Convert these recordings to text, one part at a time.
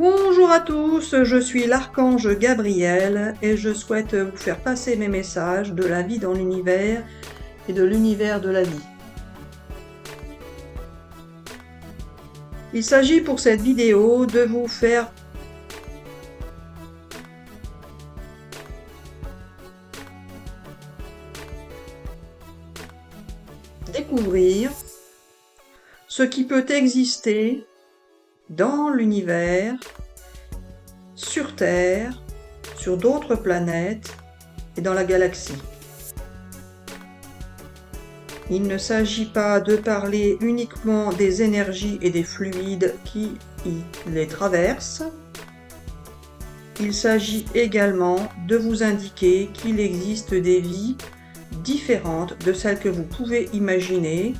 Bonjour à tous, je suis l'archange Gabriel et je souhaite vous faire passer mes messages de la vie dans l'univers et de l'univers de la vie. Il s'agit pour cette vidéo de vous faire découvrir ce qui peut exister dans l'univers, sur Terre, sur d'autres planètes et dans la galaxie. Il ne s'agit pas de parler uniquement des énergies et des fluides qui les traversent. Il s'agit également de vous indiquer qu'il existe des vies différentes de celles que vous pouvez imaginer,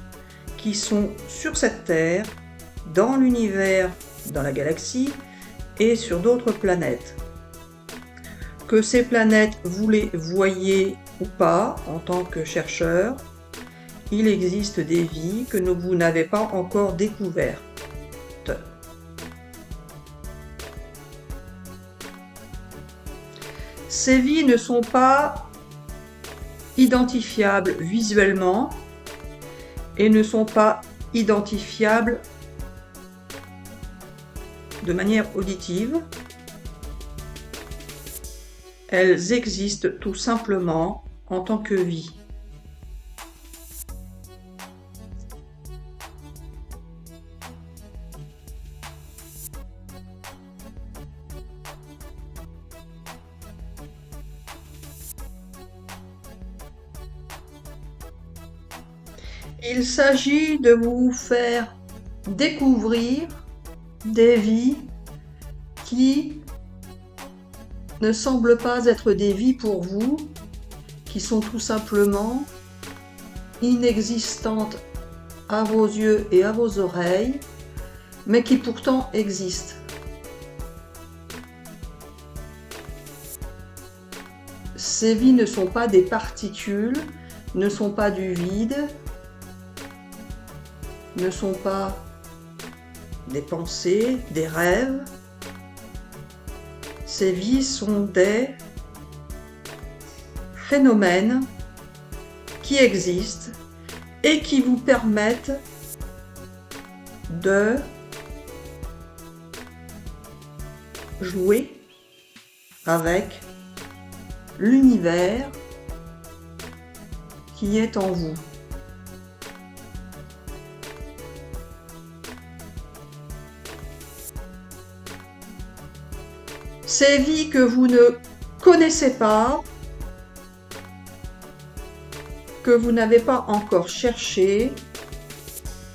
qui sont sur cette Terre, dans l'univers, dans la galaxie et sur d'autres planètes. Que ces planètes, vous les voyez ou pas en tant que chercheur, il existe des vies que vous n'avez pas encore découvertes. Ces vies ne sont pas identifiables visuellement et ne sont pas identifiables de manière auditive. Elles existent tout simplement en tant que vie. Il s'agit de vous faire découvrir des vies qui ne semblent pas être des vies pour vous, qui sont tout simplement inexistantes à vos yeux et à vos oreilles, mais qui pourtant existent. Ces vies ne sont pas des particules, ne sont pas du vide, ne sont pas des pensées, des rêves. Ces vies sont des phénomènes qui existent et qui vous permettent de jouer avec l'univers qui est en vous. Ces vies que vous ne connaissez pas, que vous n'avez pas encore cherchées,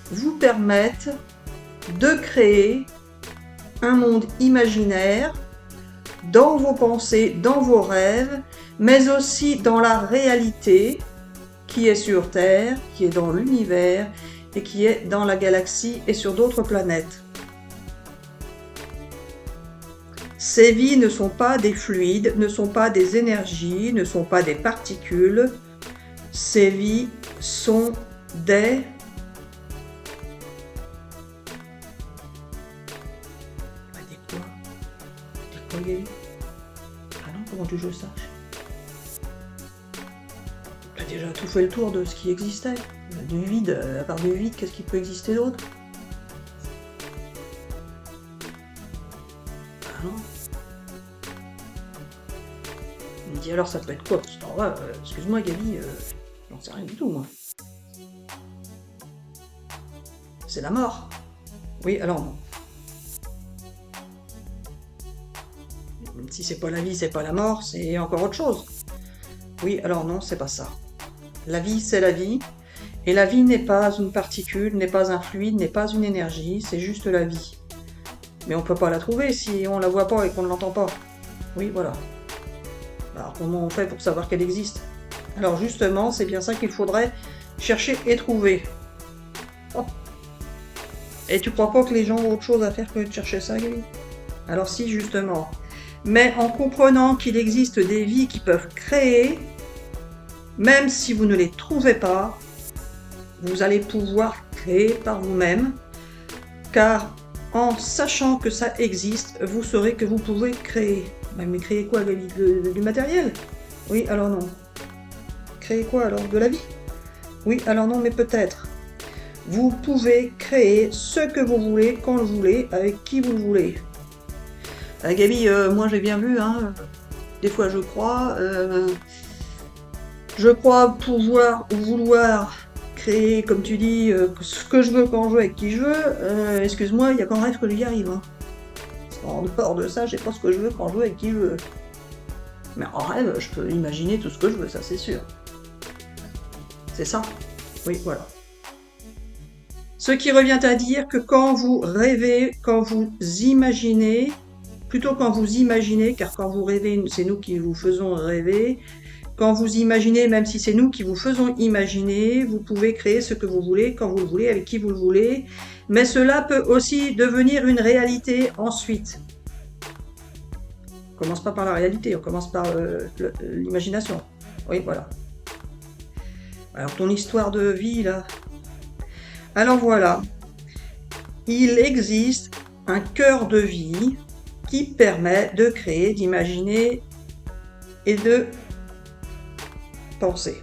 vous permettent de créer un monde imaginaire dans vos pensées, dans vos rêves, mais aussi dans la réalité qui est sur Terre, qui est dans l'univers et qui est dans la galaxie et sur d'autres planètes. Ces vies ne sont pas des fluides, ne sont pas des énergies, ne sont pas des particules. Ces vies sont des quoi? Des quoi, Ah non, comment tu veux que je sache? Tu as déjà tout fait le tour de ce qui existait. Du vide, à part du vide, qu'est-ce qui peut exister d'autre? Ah non. Il me dit alors ça peut être quoi? Excuse-moi Gabi, j'en sais rien du tout moi. C'est la mort. Oui, alors non. Même si c'est pas la vie, c'est pas la mort, c'est encore autre chose. Oui, alors non, c'est pas ça. La vie, c'est la vie. Et la vie n'est pas une particule, n'est pas un fluide, n'est pas une énergie, c'est juste la vie. Mais on peut pas la trouver si on la voit pas et qu'on ne l'entend pas. Oui, voilà. Alors comment on fait pour savoir qu'elle existe? Alors justement, c'est bien ça qu'il faudrait chercher et trouver. Oh. Et tu crois pas que les gens ont autre chose à faire que de chercher ça, Gaby? Alors si, justement. Mais en comprenant qu'il existe des vies qui peuvent créer, même si vous ne les trouvez pas, vous allez pouvoir créer par vous-même, car en sachant que ça existe, vous saurez que vous pouvez créer. Mais créer quoi, Gabi? Du matériel? Oui, alors non. Créer quoi alors? De la vie? Oui, alors non, mais peut-être. Vous pouvez créer ce que vous voulez, quand vous voulez, avec qui vous le voulez. Gabi, moi j'ai bien vu, hein, des fois je crois pouvoir ou vouloir créer, comme tu dis, ce que je veux, quand je veux, avec qui je veux. Excuse-moi, il n'y a qu'en rêve que j'y arrive. Hein. En dehors de ça, j'ai pas ce que je veux, quand je veux, avec qui je veux. Mais en rêve, je peux imaginer tout ce que je veux, ça c'est sûr. C'est ça? Oui, voilà. Ce qui revient à dire que quand vous rêvez, quand vous imaginez, plutôt quand vous imaginez, car quand vous rêvez, c'est nous qui vous faisons rêver, quand vous imaginez, même si c'est nous qui vous faisons imaginer, vous pouvez créer ce que vous voulez, quand vous le voulez, avec qui vous le voulez, mais cela peut aussi devenir une réalité ensuite. On commence pas par la réalité, on commence par l'imagination. Oui, voilà. Alors ton histoire de vie, là. Alors voilà, il existe un cœur de vie qui permet de créer, d'imaginer et de penser.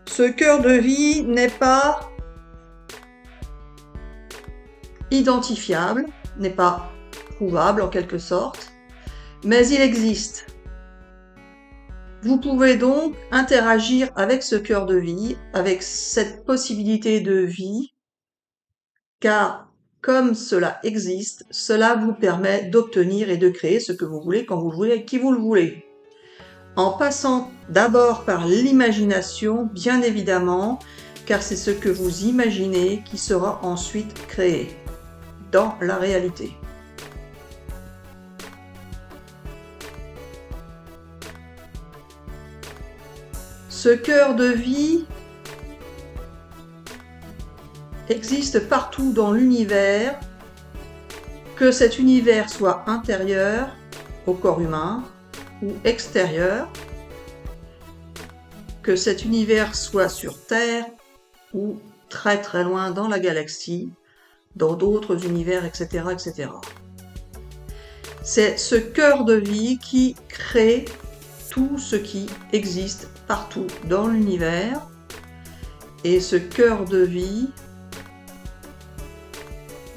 Ce cœur de vie n'est pas identifiable, n'est pas prouvable en quelque sorte, mais il existe. Vous pouvez donc interagir avec ce cœur de vie, avec cette possibilité de vie, car comme cela existe, cela vous permet d'obtenir et de créer ce que vous voulez, quand vous le voulez, avec qui vous le voulez. En passant d'abord par l'imagination, bien évidemment, car c'est ce que vous imaginez qui sera ensuite créé dans la réalité. Ce cœur de vie existe partout dans l'univers, que cet univers soit intérieur au corps humain ou extérieur, que cet univers soit sur Terre ou très très loin dans la galaxie, dans d'autres univers, etc., etc. C'est ce cœur de vie qui crée tout ce qui existe partout dans l'univers, et ce cœur de vie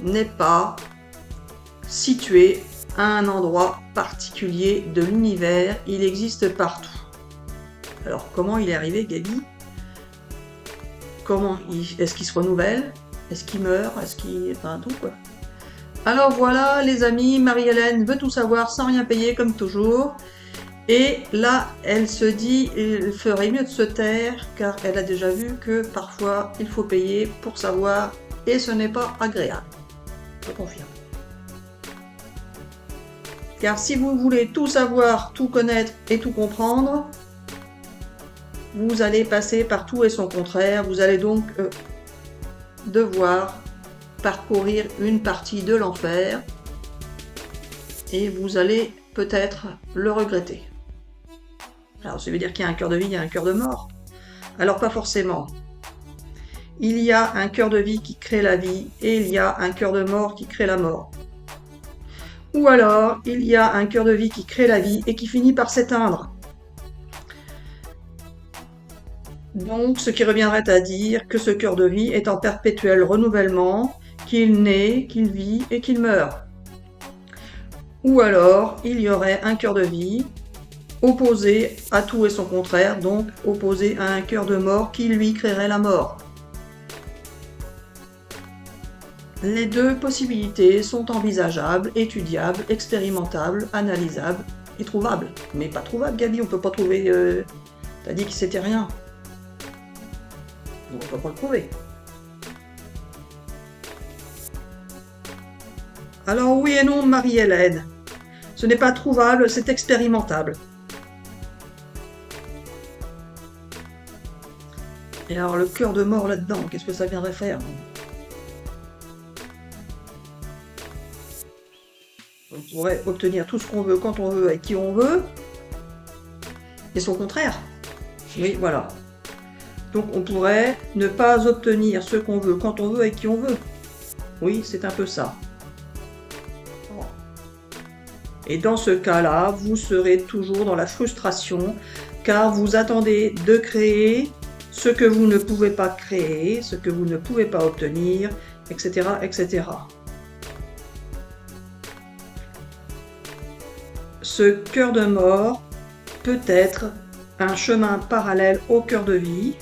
n'est pas situé à un endroit particulier de l'univers, il existe partout. Alors comment il est arrivé, Gabi? Est-ce qu'il se renouvelle? Est-ce qu'il meurt? Est-ce qu'il... Enfin, tout quoi. Alors voilà les amis, Marie-Hélène veut tout savoir sans rien payer comme toujours. Et là, elle se dit, il ferait mieux de se taire, car elle a déjà vu que parfois il faut payer pour savoir, et ce n'est pas agréable. Je confirme. Car si vous voulez tout savoir, tout connaître et tout comprendre, vous allez passer par tout et son contraire. Vous allez donc devoir parcourir une partie de l'enfer et vous allez peut-être le regretter. Alors ça veut dire qu'il y a un cœur de vie, il y a un cœur de mort. Alors pas forcément. Il y a un cœur de vie qui crée la vie et il y a un cœur de mort qui crée la mort. Ou alors il y a un cœur de vie qui crée la vie et qui finit par s'éteindre. Donc ce qui reviendrait à dire que ce cœur de vie est en perpétuel renouvellement, qu'il naît, qu'il vit et qu'il meurt. Ou alors il y aurait un cœur de vie opposé à tout et son contraire, donc opposé à un cœur de mort qui lui créerait la mort. Les deux possibilités sont envisageables, étudiables, expérimentables, analysables et trouvables. Mais pas trouvables, Gabi, on peut pas trouver... T'as dit que c'était rien. On peut pas le prouver. Alors oui et non, Marie-Hélène. Ce n'est pas trouvable, c'est expérimentable. Et alors le cœur de mort là-dedans, qu'est-ce que ça viendrait faire? On pourrait obtenir tout ce qu'on veut, quand on veut, avec qui on veut, et son contraire. Oui, voilà. Donc on pourrait ne pas obtenir ce qu'on veut, quand on veut, avec qui on veut. Oui, c'est un peu ça. Et dans ce cas-là, vous serez toujours dans la frustration, car vous attendez de créer ce que vous ne pouvez pas créer, ce que vous ne pouvez pas obtenir, etc., etc. Ce cœur de mort peut être un chemin parallèle au cœur de vie,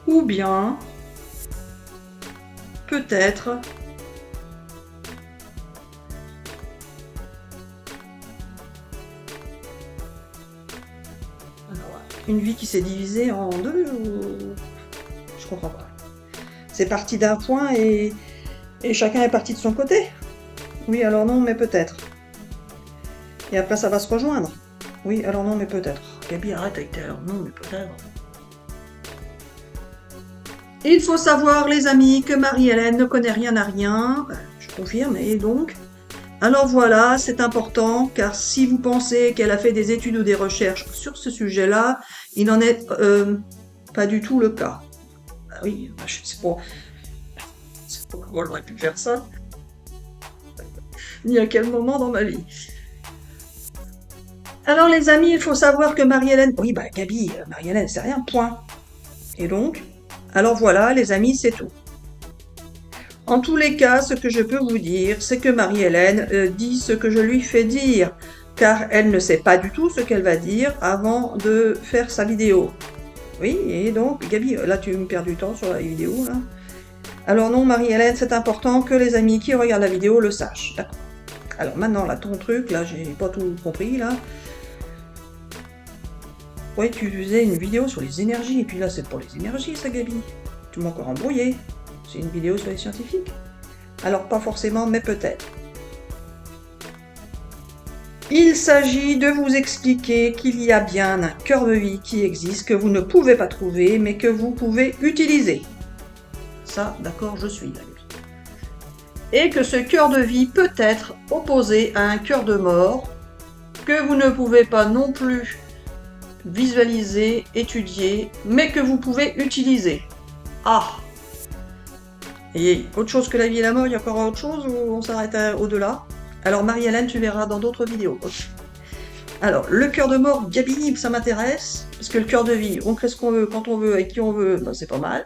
ou bien peut-être une vie qui s'est divisée en deux, ou... Je comprends pas. C'est parti d'un point et chacun est parti de son côté. Oui, alors non, mais peut-être. Et après, ça va se rejoindre. Oui, alors non, mais peut-être. Gabi, arrête avec tes alors non, mais peut-être. Il faut savoir, les amis, que Marie-Hélène ne connaît rien à rien. Je confirme, et donc... Alors voilà, c'est important, car si vous pensez qu'elle a fait des études ou des recherches sur ce sujet-là, il n'en est pas du tout le cas. Ah oui, je ne sais pas comment j'aurais pu faire ça, ni à quel moment dans ma vie. Alors les amis, il faut savoir que Marie-Hélène... Oui, bah Gabi, Marie-Hélène, c'est rien, point. Et donc, alors voilà, les amis, c'est tout. En tous les cas, ce que je peux vous dire, c'est que Marie-Hélène dit ce que je lui fais dire, car elle ne sait pas du tout ce qu'elle va dire avant de faire sa vidéo. Oui, et donc, Gabi, là tu me perds du temps sur la vidéo, là. Alors non, Marie-Hélène, c'est important que les amis qui regardent la vidéo le sachent. D'accord. Alors maintenant, là, ton truc, là, j'ai pas tout compris, là. Ouais, tu faisais une vidéo sur les énergies, et puis là, c'est pour les énergies, ça, Gabi. Tu m'as encore embrouillé. C'est une vidéo sur les scientifiques. Alors pas forcément, mais peut-être. Il s'agit de vous expliquer qu'il y a bien un cœur de vie qui existe, que vous ne pouvez pas trouver, mais que vous pouvez utiliser. Ça, d'accord, je suis d'accord. Et que ce cœur de vie peut être opposé à un cœur de mort, que vous ne pouvez pas non plus visualiser, étudier, mais que vous pouvez utiliser. Ah! Et autre chose que la vie et la mort, il y a encore autre chose ou on s'arrête au-delà? Alors Marie-Hélène, tu verras dans d'autres vidéos. Alors, le cœur de mort, Gabi, ça m'intéresse, parce que le cœur de vie, on crée ce qu'on veut, quand on veut, avec qui on veut, ben, c'est pas mal.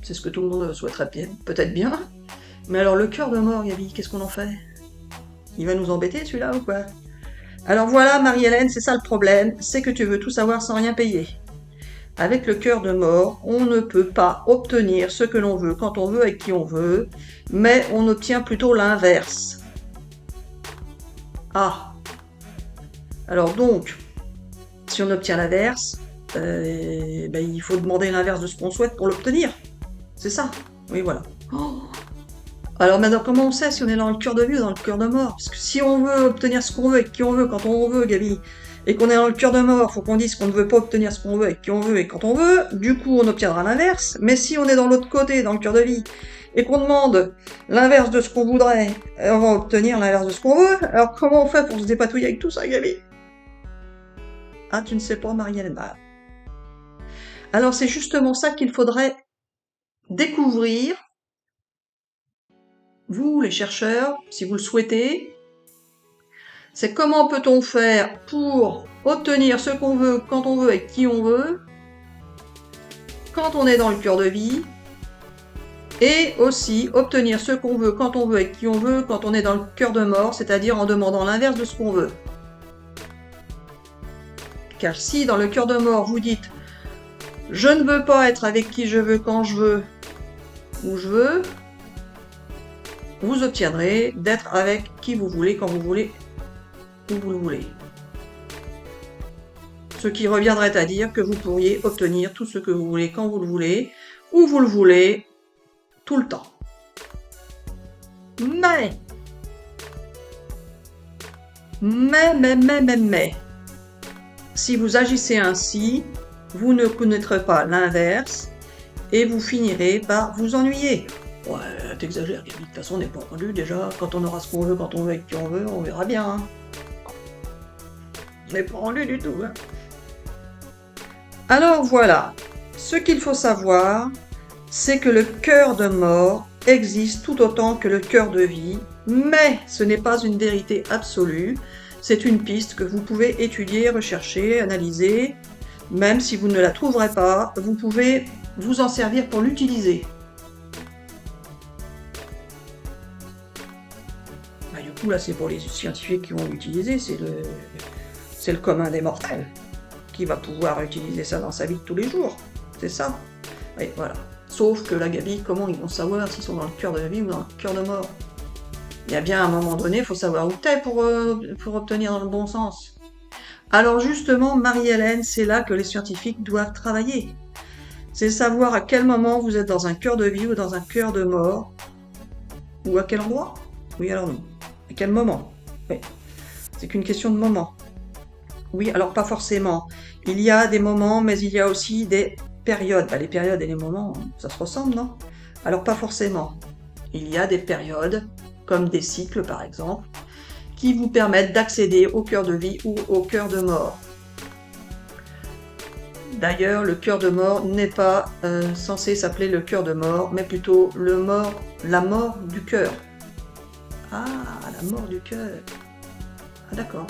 C'est ce que tout le monde souhaiterait bien, peut-être bien. Mais alors le cœur de mort, Gabi, qu'est-ce qu'on en fait? Il va nous embêter celui-là ou quoi? Alors voilà, Marie-Hélène, c'est ça le problème, c'est que tu veux tout savoir sans rien payer. Avec le cœur de mort, on ne peut pas obtenir ce que l'on veut quand on veut avec qui on veut, mais on obtient plutôt l'inverse. Ah. Alors donc, si on obtient l'inverse, ben, il faut demander l'inverse de ce qu'on souhaite pour l'obtenir. C'est ça. Oui, voilà. Oh. Alors maintenant, comment on sait si on est dans le cœur de vie ou dans le cœur de mort? Parce que si on veut obtenir ce qu'on veut avec qui on veut, quand on veut, Gabi, et qu'on est dans le cœur de mort, faut qu'on dise qu'on ne veut pas obtenir ce qu'on veut avec qui on veut et quand on veut, du coup on obtiendra l'inverse. Mais si on est dans l'autre côté, dans le cœur de vie, et qu'on demande l'inverse de ce qu'on voudrait, on va obtenir l'inverse de ce qu'on veut, alors comment on fait pour se dépatouiller avec tout ça, Gabi? Ah, tu ne sais pas, Marie-Hélène. Alors c'est justement ça qu'il faudrait découvrir, vous les chercheurs, si vous le souhaitez. C'est comment peut-on faire pour obtenir ce qu'on veut, quand on veut, avec qui on veut, quand on est dans le cœur de vie, et aussi obtenir ce qu'on veut, quand on veut, avec qui on veut, quand on est dans le cœur de mort, c'est-à-dire en demandant l'inverse de ce qu'on veut. Car si dans le cœur de mort vous dites « je ne veux pas être avec qui je veux, quand je veux, où je veux », vous obtiendrez d'être avec qui vous voulez, quand vous voulez, où vous le voulez. Ce qui reviendrait à dire que vous pourriez obtenir tout ce que vous voulez, quand vous le voulez, où vous le voulez, tout le temps. Mais, si vous agissez ainsi, vous ne connaîtrez pas l'inverse et vous finirez par vous ennuyer. Ouais, t'exagères, Gabi, de toute façon on n'est pas rendu déjà, quand on aura ce qu'on veut, quand on veut, avec qui on veut, on verra bien. Hein. On n'est pas rendu du tout. Hein. Alors voilà, ce qu'il faut savoir, c'est que le cœur de mort existe tout autant que le cœur de vie, mais ce n'est pas une vérité absolue. C'est une piste que vous pouvez étudier, rechercher, analyser. Même si vous ne la trouverez pas, vous pouvez vous en servir pour l'utiliser. Du coup, là, c'est pour les scientifiques qui vont l'utiliser, c'est le commun des mortels qui va pouvoir utiliser ça dans sa vie de tous les jours. C'est ça. Oui, voilà. Sauf que la Gabi, comment ils vont savoir s'ils sont dans le cœur de la vie ou dans le cœur de mort? Il y a bien un moment donné, il faut savoir où t'es pour obtenir dans le bon sens. Alors justement, Marie-Hélène, c'est là que les scientifiques doivent travailler. C'est savoir à quel moment vous êtes dans un cœur de vie ou dans un cœur de mort. Ou à quel endroit? Oui, alors non. À quel moment? Oui. C'est qu'une question de moment. Oui, alors pas forcément. Il y a des moments, mais il y a aussi des périodes. Les périodes et les moments, ça se ressemble, non? Alors pas forcément. Il y a des périodes, comme des cycles par exemple, qui vous permettent d'accéder au cœur de vie ou au cœur de mort. D'ailleurs, le cœur de mort n'est pas censé s'appeler le cœur de mort, mais plutôt la mort du cœur. Ah, la mort du cœur. Ah d'accord.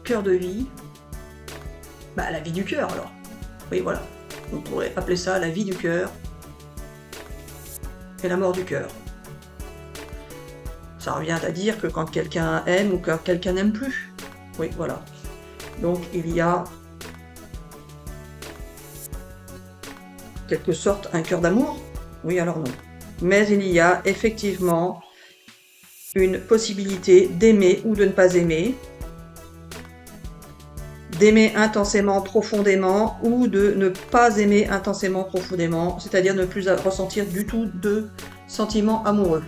Cœur de vie. La vie du cœur alors. Oui, voilà. On pourrait appeler ça la vie du cœur et la mort du cœur. Ça revient à dire que quand quelqu'un aime ou quand quelqu'un n'aime plus. Oui, voilà. Donc il y a quelque sorte un cœur d'amour. Oui, alors non. Mais il y a effectivement une possibilité d'aimer ou de ne pas aimer, d'aimer intensément, profondément, ou de ne pas aimer intensément, profondément, c'est-à-dire ne plus ressentir du tout de sentiments amoureux.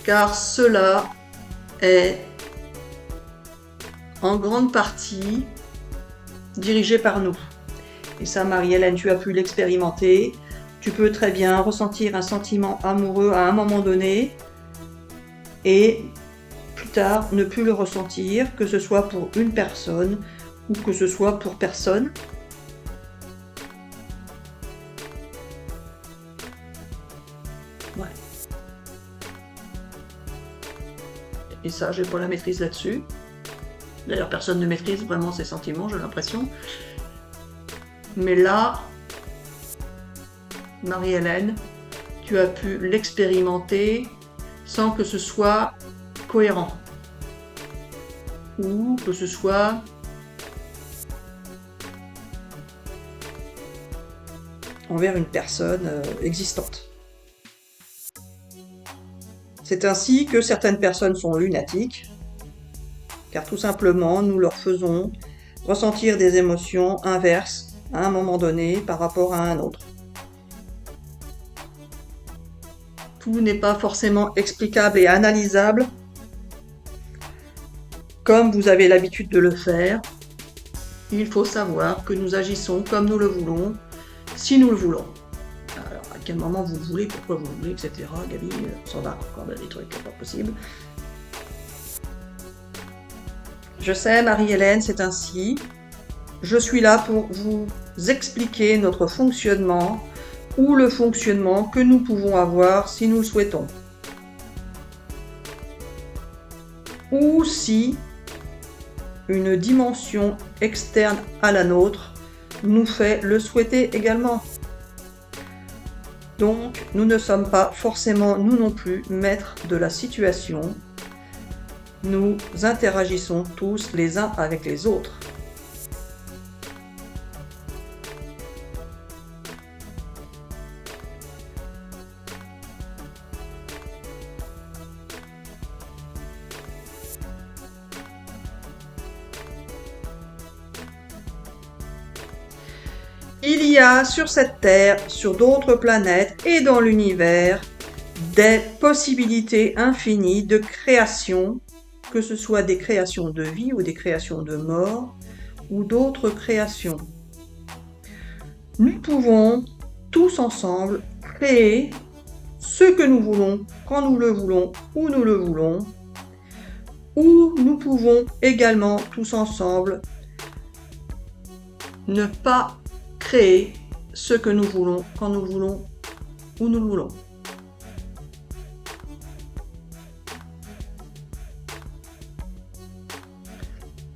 Car cela est en grande partie dirigé par nous. Et ça, Marie-Hélène, tu as pu l'expérimenter. Tu peux très bien ressentir un sentiment amoureux à un moment donné et plus tard ne plus le ressentir, que ce soit pour une personne ou que ce soit pour personne. Ouais. Et ça, j'ai pas la maîtrise là-dessus. D'ailleurs, personne ne maîtrise vraiment ses sentiments, j'ai l'impression. Mais là, Marie-Hélène, tu as pu l'expérimenter sans que ce soit cohérent. Ou que ce soit envers une personne existante. C'est ainsi que certaines personnes sont lunatiques, car tout simplement, nous leur faisons ressentir des émotions inverses à un moment donné par rapport à un autre. Tout n'est pas forcément explicable et analysable comme vous avez l'habitude de le faire. Il faut savoir que nous agissons comme nous le voulons, si nous le voulons. Alors, à quel moment vous le voulez, pourquoi vous le voulez, etc. Gabi, ça va encore des trucs pas possibles. Je sais, Marie-Hélène, c'est ainsi. Je suis là pour vous expliquer notre fonctionnement ou le fonctionnement que nous pouvons avoir si nous le souhaitons. Ou si une dimension externe à la nôtre nous fait le souhaiter également. Donc, nous ne sommes pas forcément, nous non plus, maîtres de la situation. Nous interagissons tous les uns avec les autres. Il y a sur cette Terre, sur d'autres planètes et dans l'univers, des possibilités infinies de création, que ce soit des créations de vie ou des créations de mort ou d'autres créations. Nous pouvons tous ensemble créer ce que nous voulons, quand nous le voulons, où nous le voulons, Ou nous pouvons également tous ensemble ne pas créer ce que nous voulons, quand nous voulons, où nous le voulons.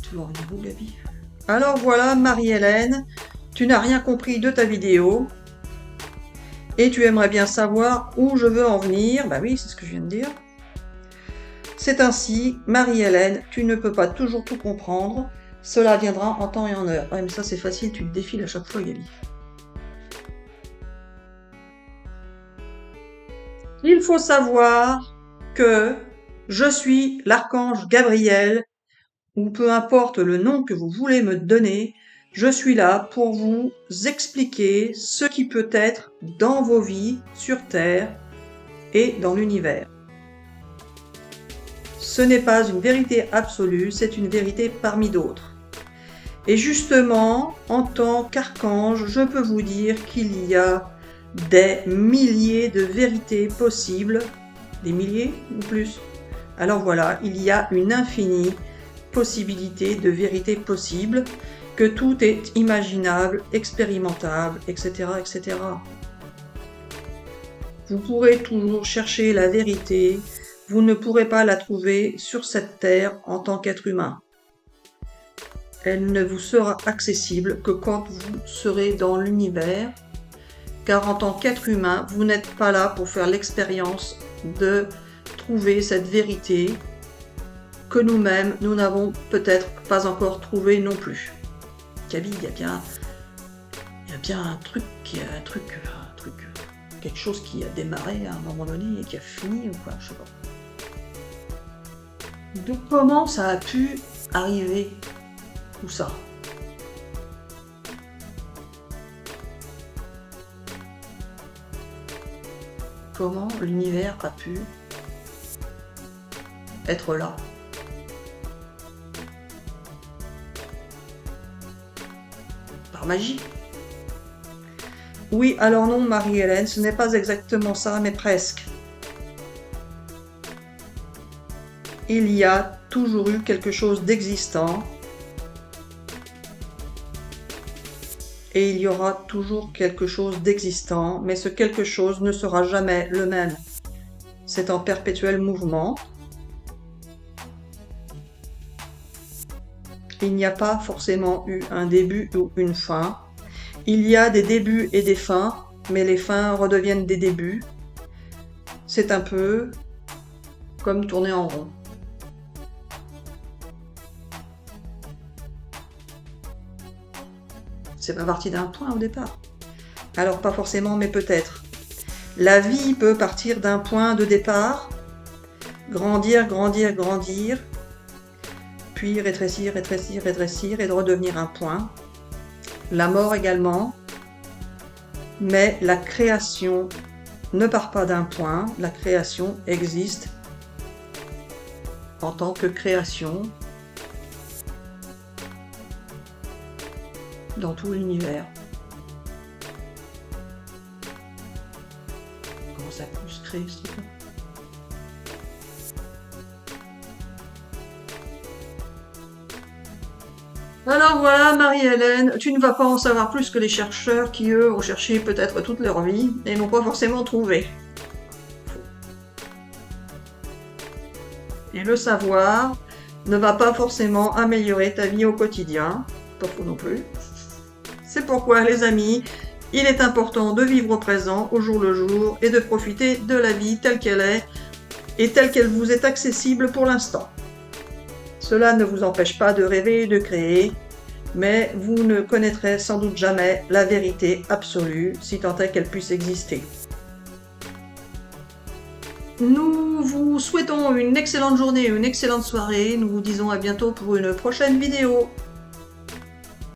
Tu vas en venir où, Gabi? Alors voilà, Marie-Hélène, tu n'as rien compris de ta vidéo et tu aimerais bien savoir où je veux en venir. Bah oui, c'est ce que je viens de dire. C'est ainsi, Marie-Hélène, tu ne peux pas toujours tout comprendre. Cela viendra en temps et en heure. Ouais, mais ça c'est facile, tu te défiles à chaque fois, Gabi. Il faut savoir que je suis l'archange Gabriel, ou peu importe le nom que vous voulez me donner, je suis là pour vous expliquer ce qui peut être dans vos vies sur Terre et dans l'univers. Ce n'est pas une vérité absolue, c'est une vérité parmi d'autres. Et justement, en tant qu'archange, je peux vous dire qu'il y a des milliers de vérités possibles. Des milliers ou plus? Alors voilà, il y a une infinie possibilité de vérités possibles, que tout est imaginable, expérimentable, etc., etc. Vous pourrez toujours chercher la vérité, vous ne pourrez pas la trouver sur cette terre en tant qu'être humain. Elle ne vous sera accessible que quand vous serez dans l'univers, car en tant qu'être humain, vous n'êtes pas là pour faire l'expérience de trouver cette vérité que nous-mêmes, nous n'avons peut-être pas encore trouvé non plus. Gabi, il y a bien un truc, quelque chose qui a démarré à un moment donné et qui a fini ou quoi, je sais pas. Donc comment ça a pu arriver, tout ça? Comment l'univers a pu être là? Par magie? Oui, alors non, Marie-Hélène, ce n'est pas exactement ça, mais presque. Il y a toujours eu quelque chose d'existant et il y aura toujours quelque chose d'existant, mais ce quelque chose ne sera jamais le même. C'est en perpétuel mouvement. Il n'y a pas forcément eu un début ou une fin. Il y a des débuts et des fins, mais les fins redeviennent des débuts. C'est un peu comme tourner en rond. C'est pas parti d'un point au départ. Alors pas forcément, mais peut-être. La vie peut partir d'un point de départ, grandir, grandir, grandir, puis rétrécir, rétrécir, rétrécir et de redevenir un point. La mort également, mais la création ne part pas d'un point, la création existe en tant que création dans tout l'univers. Comment ça peut se créer ce truc-là? Alors voilà, Marie-Hélène, tu ne vas pas en savoir plus que les chercheurs qui, eux, ont cherché peut-être toute leur vie et n'ont pas forcément trouvé. Et le savoir ne va pas forcément améliorer ta vie au quotidien, pas faux non plus. C'est pourquoi, les amis, il est important de vivre au présent, au jour le jour, et de profiter de la vie telle qu'elle est et telle qu'elle vous est accessible pour l'instant. Cela ne vous empêche pas de rêver et de créer, mais vous ne connaîtrez sans doute jamais la vérité absolue, si tant est qu'elle puisse exister. Nous vous souhaitons une excellente journée et une excellente soirée. Nous vous disons à bientôt pour une prochaine vidéo.